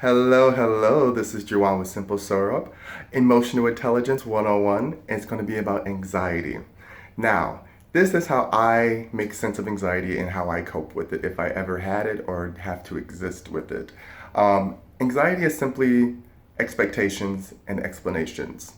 Hello, hello. This is Juwan with Simple Syrup. Emotional Intelligence 101. And it's going to be about anxiety. Now, this is how I make sense of anxiety and how I cope with it if I ever had it or have to exist with it. Anxiety is simply expectations and explanations.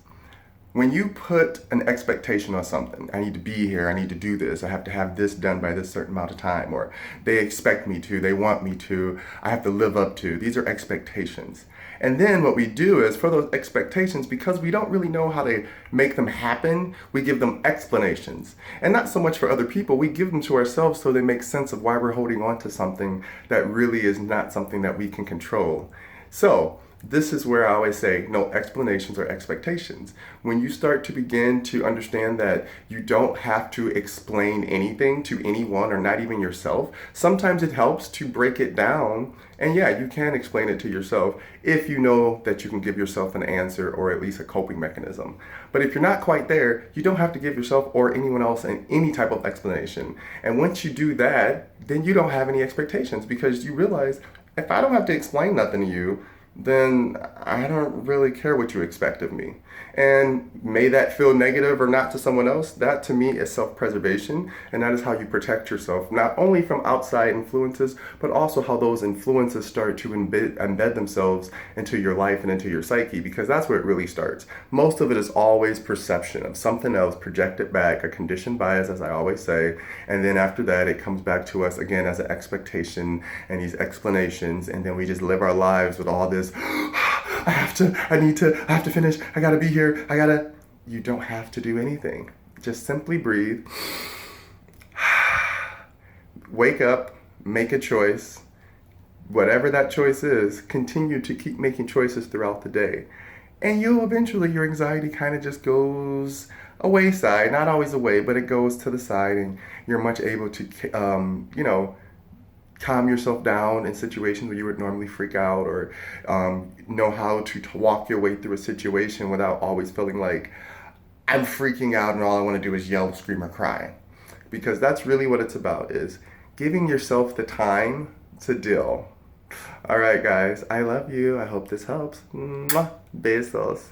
When you put an expectation on something, I need to be here, I need to do this, I have to have this done by this certain amount of time, or they expect me to, they want me to, I have to live up to. These are expectations. And then what we do is for those expectations, because we don't really know how to make them happen, we give them explanations. And not so much for other people, we give them to ourselves so they make sense of why we're holding on to something that really is not something that we can control. So, this is where I always say no explanations or expectations. When you start to begin to understand that you don't have to explain anything to anyone or not even yourself, sometimes it helps to break it down. And yeah, you can explain it to yourself if you know that you can give yourself an answer or at least a coping mechanism. But if you're not quite there, you don't have to give yourself or anyone else any type of explanation. And once you do that, then you don't have any expectations because you realize if I don't have to explain nothing to you, then I don't really care what you expect of me. And may that feel negative or not to someone else, that to me is self-preservation, and that is how you protect yourself, not only from outside influences, but also how those influences start to embed themselves into your life and into your psyche, because that's where it really starts. Most of it is always perception of something else projected back, a conditioned bias, as I always say, and then after that, it comes back to us again as an expectation and these explanations, and then we just live our lives with all this I have to finish, I gotta be here, You don't have to do anything. Just simply breathe, wake up, make a choice. Whatever that choice is, continue to keep making choices throughout the day. And you'll eventually, your anxiety kind of just goes a wayside, not always away, but it goes to the side and you're much able to, calm yourself down in situations where you would normally freak out or know how to walk your way through a situation without always feeling like I'm freaking out and all I want to do is yell, scream, or cry. Because that's really what it's about, is giving yourself the time to deal. All right, guys, I love you. I hope this helps. Mwah. Besos.